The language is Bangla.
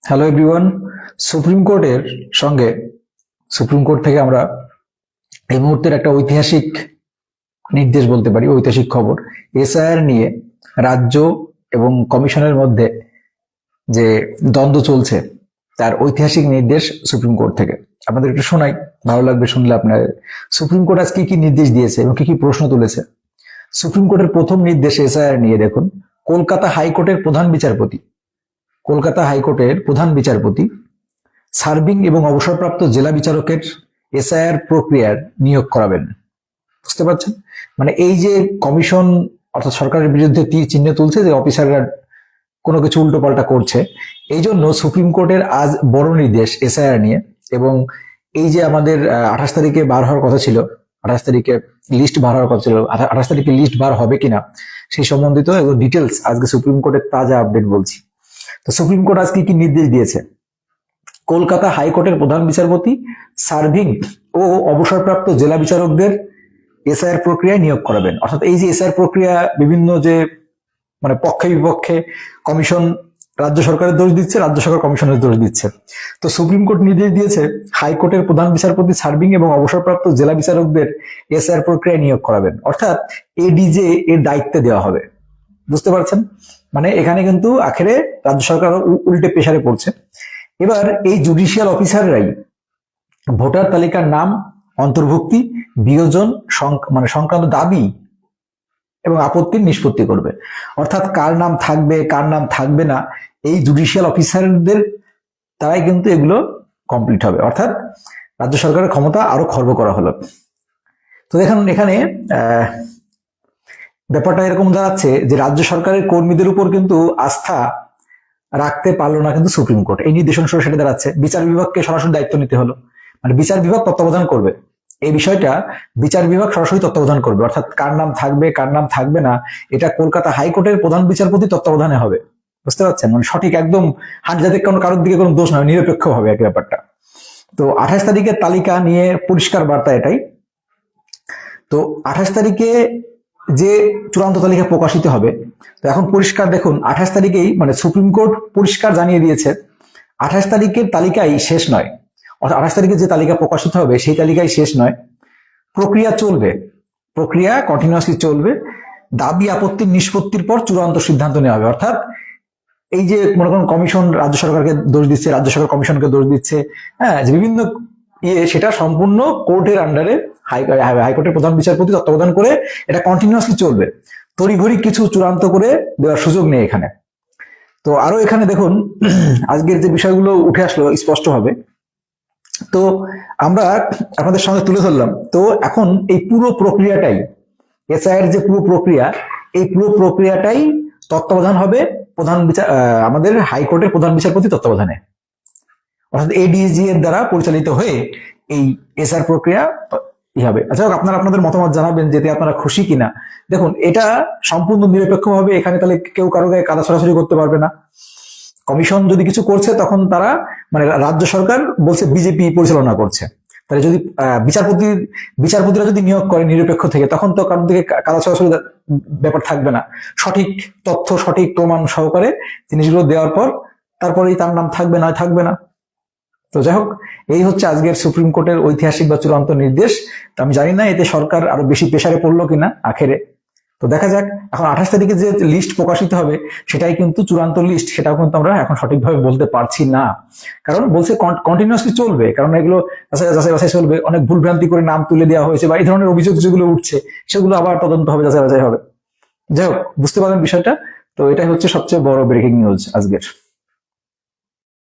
Hello everyone. সুপ্রিম কোর্টের সঙ্গে সুপ্রিম কোর্ট থেকে আমরা এই মুহূর্তের একটা ঐতিহাসিক নির্দেশ বলতে পারি, ঐতিহাসিক খবর। এসআইআর নিয়ে রাজ্য এবং কমিশনের মধ্যে যে দ্বন্দ্ব চলছে তার ঐতিহাসিক নির্দেশ সুপ্রিম কোর্ট থেকে। আপনাদের একটু শোনাই, ভালো লাগবে শুনলে আপনার। সুপ্রিম কোর্ট আজকে কি নির্দেশ দিয়েছে এবং কি কি প্রশ্ন তুলেছে। সুপ্রিম কোর্টের প্রথম নির্দেশ এসআইআর নিয়ে দেখুন। কলকাতা হাইকোর্টের প্রধান বিচারপতি সার্ভিং এবং অবসরপ্রাপ্ত জেলা বিচারকের এসআইআর প্রক্রিয়ার নিয়োগ করাবেন। বুঝতে পারছেন? মানে এই যে কমিশন অর্থাৎ সরকারের বিরুদ্ধে তীর চিহ্ন তুলছে যে অফিসাররা কোনো কিছু উল্টোপাল্টা করছে, এই জন্য সুপ্রিম কোর্টের আজ বড় নির্দেশ এসআইআর নিয়ে। এবং এই যে আমাদের 28 তারিখে বার হওয়ার কথা ছিল, 28 তারিখে লিস্ট বার হওয়ার কথা ছিল, 28 তারিখে লিস্ট বার হবে কিনা সেই সম্বন্ধিত এবং ডিটেলস আজকে সুপ্রিম কোর্টের তাজা আপডেট বলছি। তো সুপ্রিম কোর্ট আজকে কি নির্দেশ দিয়েছে? কলকাতা হাইকোর্টের প্রধান বিচারপতি সার্ভিং ও অবসরপ্রাপ্ত জেলা বিচারকদের এসআইআর প্রক্রিয়ায় নিয়োগ করাবেন। অর্থাৎ এই যে এসআইআর প্রক্রিয়া বিভিন্ন যে মানে পক্ষে বিপক্ষে কমিশন রাজ্য সরকারের দোষ দিচ্ছে, রাজ্য সরকার কমিশনের দোষ দিচ্ছে। তো সুপ্রিম কোর্ট নির্দেশ দিয়েছে হাইকোর্টের প্রধান বিচারপতি সার্ভিং এবং অবসরপ্রাপ্ত জেলা বিচারকদের এসআইআর প্রক্রিয়ায় নিয়োগ করাবেন। অর্থাৎ এডিজে এর দায়িত্ব দেওয়া হবে। বুঝতে পারছেন? মানে এখানে কিন্তু আখেরে রাজ্য সরকার উল্টে প্রেসারে পড়ছে। এবার এই জুডিশিয়াল অফিসাররাই ভোটার তালিকার নাম অন্তর্ভুক্তি, বিয়োজন সংক্রান্ত দাবি এবং আপত্তির নিষ্পত্তি করবে। অর্থাৎ কার নাম থাকবে কার নাম থাকবে না, এই জুডিশিয়াল অফিসারদের তারাই কিন্তু এগুলো কমপ্লিট হবে। অর্থাৎ রাজ্য সরকারের ক্ষমতা আরো খর্ব করা হলো। তো দেখুন এখানে ব্যাপারটা এরকম দাঁড়াচ্ছে যে রাজ্য সরকারের কর্মীদের উপর কিন্তু আস্থা রাখতে পারলো না কিন্তু সুপ্রিম কোর্ট। এই নির্দেশ অনুসারে সেটা দাঁড়াচ্ছে বিচার বিভাগকে সরাসরি দায়িত্ব নিতে হলো। মানে বিচার বিভাগ তত্ত্বাবধান করবে এই বিষয়টা, বিচার বিভাগ সরাসরি তত্ত্বাবধান করবে। অর্থাৎ কার নাম থাকবে কার নাম থাকবে না এটা কলকাতা হাইকোর্টের প্রধান বিচারপতি তত্ত্বাবধানে হবে। বুঝতে পারছেন? মানে সঠিক একদম যাতে কারোর দিকে কোনো দোষ নয়, নিরপেক্ষ হবে এক ব্যাপারটা। তো 28 তারিখের তালিকা নিয়ে পরিষ্কার বার্তা এটাই। তো 28 তারিখে যে চূড়ান্ত তালিকা প্রকাশিত হবে, তো এখন পরিষ্কার দেখুন 28 তারিখেই মানে সুপ্রিম কোর্ট পরিষ্কার জানিয়ে দিয়েছে 28 তারিখের তালিকাই শেষ নয়। অর্থাৎ 28 তারিখে যে তালিকা প্রকাশিত হবে সেই তালিকাই শেষ নয়, প্রক্রিয়া চলবে, প্রক্রিয়া কন্টিনিউয়াসলি চলবে। দাবি আপত্তির নিষ্পত্তির পর চূড়ান্ত সিদ্ধান্ত নেওয়া হবে। অর্থাৎ এই যে মনে করুন কমিশন রাজ্য সরকারকে দোষ দিচ্ছে, রাজ্য সরকার কমিশনকে দোষ দিচ্ছে, হ্যাঁ, যে বিভিন্ন সেটা সম্পূর্ণ কোর্টের আন্ডারে হাইকোর্টের প্রধান বিচারপতি তত্ত্বাবধান করে এটা কন্টিনিউয়াসলি চলবে। তড়িঘড়ি কিছু চূড়ান্ত করে দেওয়ার সুযোগ নেই এখানে। তো আরো এখানে দেখুন আজকের যে বিষয়গুলো উঠে আসলো স্পষ্ট হবে, তো আমরা আপনাদের সঙ্গে তুলে ধরলাম। তো এখন এই পুরো প্রক্রিয়াটাই এসআইআর যে পুরো প্রক্রিয়া, এই পুরো প্রক্রিয়াটাই তত্ত্বাবধান হবে আমাদের হাইকোর্টের প্রধান বিচারপতি তত্ত্বাবধানে। অর্থাৎ এডিজি এর দ্বারা পরিচালিত হয়ে এই এসআর প্রক্রিয়া হবে। আচ্ছা, আপনারা আপনাদের মতামত জানাবেন যেতে আপনারা খুশি কিনা। দেখুন এটা সম্পূর্ণ নিরপেক্ষ হবে, এখানে তাহলে কেউ কারো গায়ে কাদা ছড়াছড়ি করতে পারবে না। কমিশন যদি কিছু করছে তখন তারা মানে রাজ্য সরকার বলছে বিজেপি পরিচালনা করছে, তাহলে যদি বিচারপতিরা যদি নিয়োগ করে নিরপেক্ষ থেকে, তখন তো কারোর দিকে কাদা ছড়াছড়ি ব্যাপার থাকবে না। সঠিক তথ্য সঠিক প্রমাণ সহকারে জিনিসগুলো দেওয়ার পর তারপরেই তার নাম থাকবে না থাকবে না। তো যাই হোক, এই হচ্ছে আজকের সুপ্রিম কোর্টের ঐতিহাসিক বা চূড়ান্ত নির্দেশ। তো আমি জানি না এতে সরকার আরো বেশি প্রেসারে পড়লো কিনা আখেরে, তো দেখা যাক। এখন 28 তারিখে যে লিস্ট প্রকাশিত হবে সেটাই কিন্তু চূড়ান্ত লিস্ট, সেটাও কিন্তু আমরা এখন সঠিকভাবে বলতে পারছি না, কারণ বলছে কন্টিনিউয়াসলি চলবে, কারণ এগুলো যাচাই চলবে। অনেক ভুলভ্রান্তি করে নাম তুলে দেওয়া হয়েছে বা এই ধরনের অভিযোগ যেগুলো উঠছে সেগুলো আবার তদন্ত হবে, যাচাই হবে। যাই হোক, বুঝতে পারবেন বিষয়টা। তো এটাই হচ্ছে সবচেয়ে বড় ব্রেকিং নিউজ আজকের।